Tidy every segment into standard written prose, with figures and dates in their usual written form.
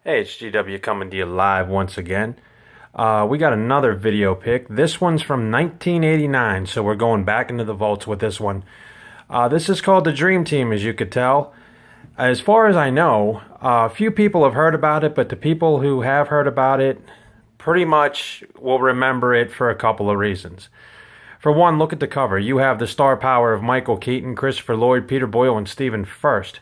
Hey, it's GW coming to you live once again. We got another video pick. This one's from 1989, so we're going back into the vaults with this one. This is called The Dream Team, as you could tell. As far as I know, a few people have heard about it, but the people who have heard about it pretty much will remember it for a couple of reasons. For one, look at the cover. You have the star power of Michael Keaton, Christopher Lloyd, Peter Boyle, and Stephen Furst.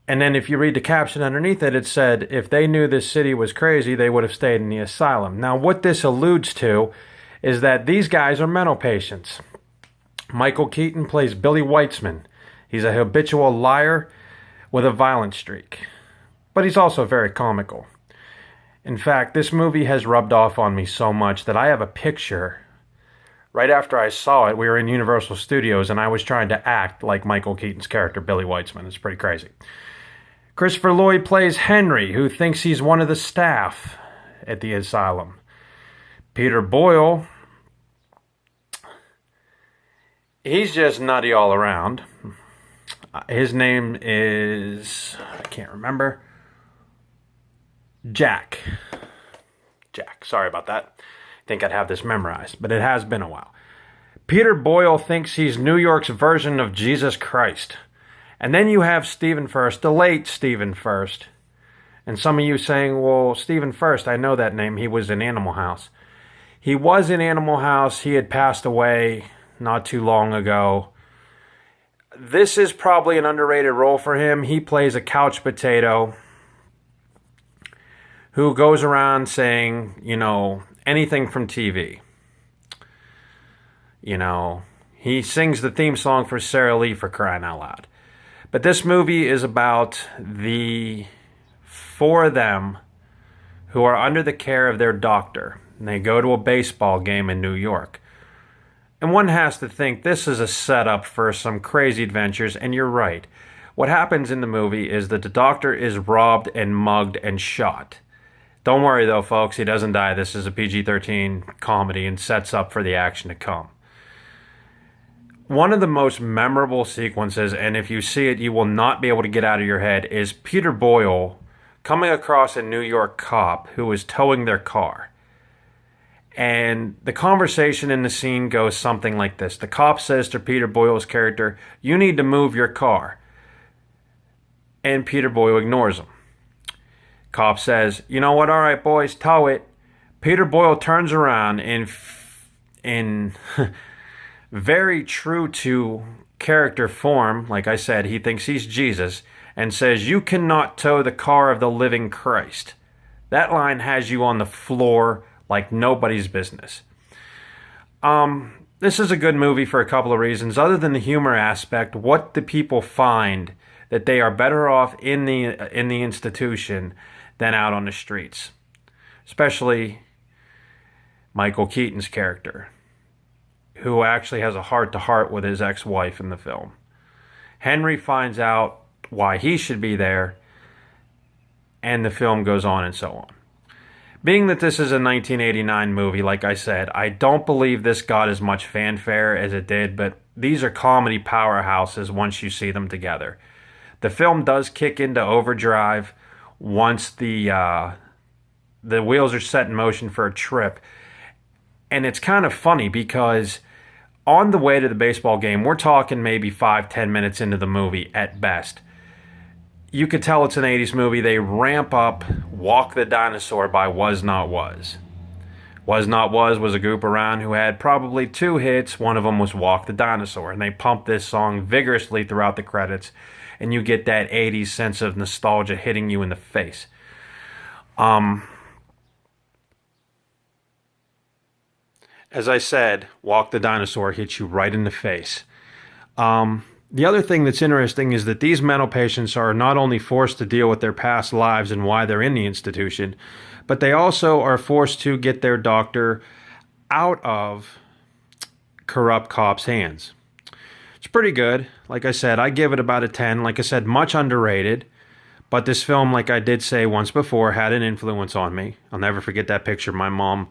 And then if you read the caption underneath it, it said, if they knew this city was crazy, they would have stayed in the asylum. Now, what this alludes to is that these guys are mental patients. Michael Keaton plays Billy Weitzman. He's a habitual liar with a violent streak. But he's also very comical. In fact, this movie has rubbed off on me so much that I have a picture. Right after I saw it, we were in Universal Studios, and I was trying to act like Michael Keaton's character, Billy Weitzman. It's pretty crazy. Christopher Lloyd plays Henry, who thinks he's one of the staff at the asylum. Peter Boyle, he's just nutty all around. His name is, I can't remember, Jack. Sorry about that. I think I'd have this memorized, but it has been a while. Peter Boyle thinks he's New York's version of Jesus Christ. And then you have Stephen Furst, the late Stephen Furst. And some of you saying, well, Stephen Furst, I know that name. He was in Animal House. He was in Animal House. He had passed away not too long ago. This is probably an underrated role for him. He plays a couch potato who goes around saying, anything from TV. He sings the theme song for Sara Lee, for crying out loud. But this movie is about the four of them who are under the care of their doctor. And they go to a baseball game in New York. And one has to think this is a setup for some crazy adventures, and you're right. What happens in the movie is that the doctor is robbed and mugged and shot. Don't worry though, folks, he doesn't die. This is a PG-13 comedy and sets up for the action to come. One of the most memorable sequences, and if you see it, you will not be able to get out of your head, is Peter Boyle coming across a New York cop who is towing their car. And the conversation in the scene goes something like this. The cop says to Peter Boyle's character, "You need to move your car." And Peter Boyle ignores him. Cop says, "You know what? All right, boys, tow it." Peter Boyle turns around in very true to character form, like I said, he thinks he's Jesus, and says, "You cannot tow the car of the living Christ." That line has you on the floor like nobody's business. This is a good movie for a couple of reasons. Other than the humor aspect, what the people find that they are better off in the institution than out on the streets. Especially Michael Keaton's character, who actually has a heart-to-heart with his ex-wife in the film. Henry finds out why he should be there, and the film goes on and so on. Being that this is a 1989 movie, like I said, I don't believe this got as much fanfare as it did, but these are comedy powerhouses once you see them together. The film does kick into overdrive once the wheels are set in motion for a trip. And it's kind of funny because on the way to the baseball game, we're talking maybe 5-10 minutes into the movie at best. You could tell it's an 80s movie. They ramp up Walk the Dinosaur by Was Not Was. Was Not Was a group around who had probably 2 hits. One of them was Walk the Dinosaur. And they pump this song vigorously throughout the credits. And you get that 80s sense of nostalgia hitting you in the face. As I said, Walk the Dinosaur hits you right in the face. The other thing that's interesting is that these mental patients are not only forced to deal with their past lives and why they're in the institution, but they also are forced to get their doctor out of corrupt cops' hands. It's pretty good. Like I said, I give it about a 10. Like I said, much underrated. But this film, like I did say once before, had an influence on me. I'll never forget that picture. My mom,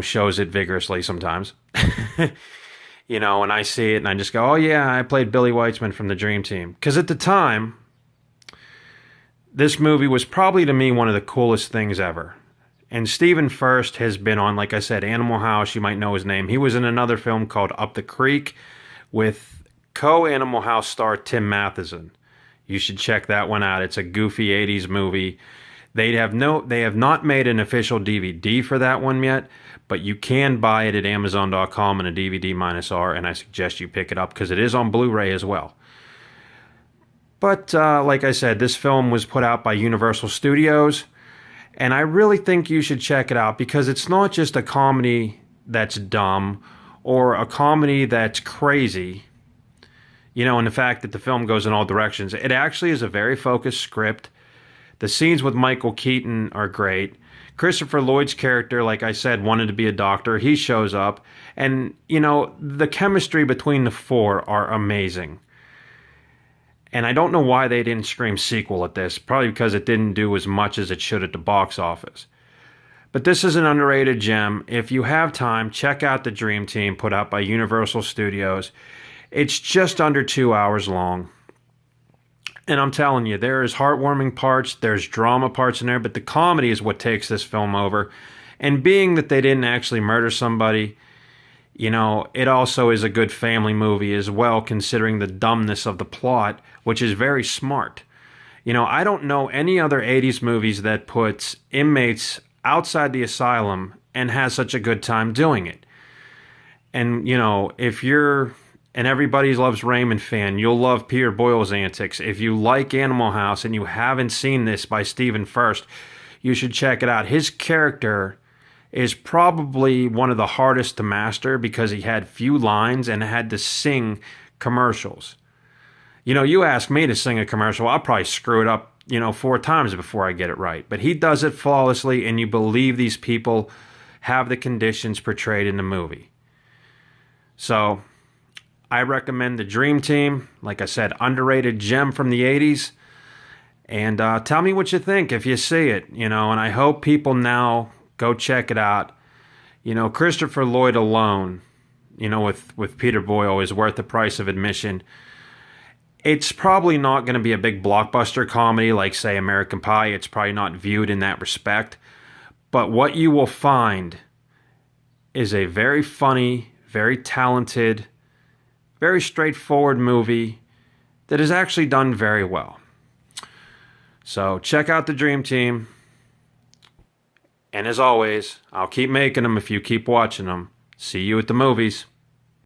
shows it vigorously sometimes. And I see it and I just go, oh yeah, I played Billy Weitzman from The Dream Team. Because at the time, this movie was probably to me one of the coolest things ever. And Stephen Furst has been on, like I said, Animal House. You might know his name. He was in another film called Up the Creek with co-Animal House star Tim Matheson. You should check that one out. It's a goofy 80s movie. They have not made an official DVD for that one yet, but you can buy it at Amazon.com in a DVD-R, and I suggest you pick it up because it is on Blu-ray as well. But like I said, this film was put out by Universal Studios, and I really think you should check it out because it's not just a comedy that's dumb or a comedy that's crazy, you know, and the fact that the film goes in all directions. It actually is a very focused script. The scenes with Michael Keaton are great. Christopher Lloyd's character, like I said, wanted to be a doctor. He shows up. And, you know, the chemistry between the four are amazing. And I don't know why they didn't scream sequel at this. Probably because it didn't do as much as it should at the box office. But this is an underrated gem. If you have time, check out The Dream Team, put out by Universal Studios. It's just under 2 hours long. And I'm telling you, there is heartwarming parts, there's drama parts in there, but the comedy is what takes this film over. And being that they didn't actually murder somebody, you know, it also is a good family movie as well, considering the dumbness of the plot, which is very smart. You know, I don't know any other 80s movies that puts inmates outside the asylum and has such a good time doing it. And, you know, if you're an Everybody Loves Raymond fan, you'll love Peter Boyle's antics. If you like Animal House and you haven't seen this by Stephen Furst, you should check it out. His character is probably one of the hardest to master because he had few lines and had to sing commercials. You know, you ask me to sing a commercial, I'll probably screw it up, you know, 4 times before I get it right. But he does it flawlessly, and you believe these people have the conditions portrayed in the movie. So I recommend The Dream Team. Like I said, underrated gem from the 80s. And tell me what you think if you see it, you know, and I hope people now go check it out. You know, Christopher Lloyd alone, you know, with Peter Boyle is worth the price of admission. It's probably not going to be a big blockbuster comedy like, say, American Pie. It's probably not viewed in that respect. But what you will find is a very funny, very talented, very straightforward movie that is actually done very well. So check out The Dream Team. And as always, I'll keep making them if you keep watching them. See you at the movies.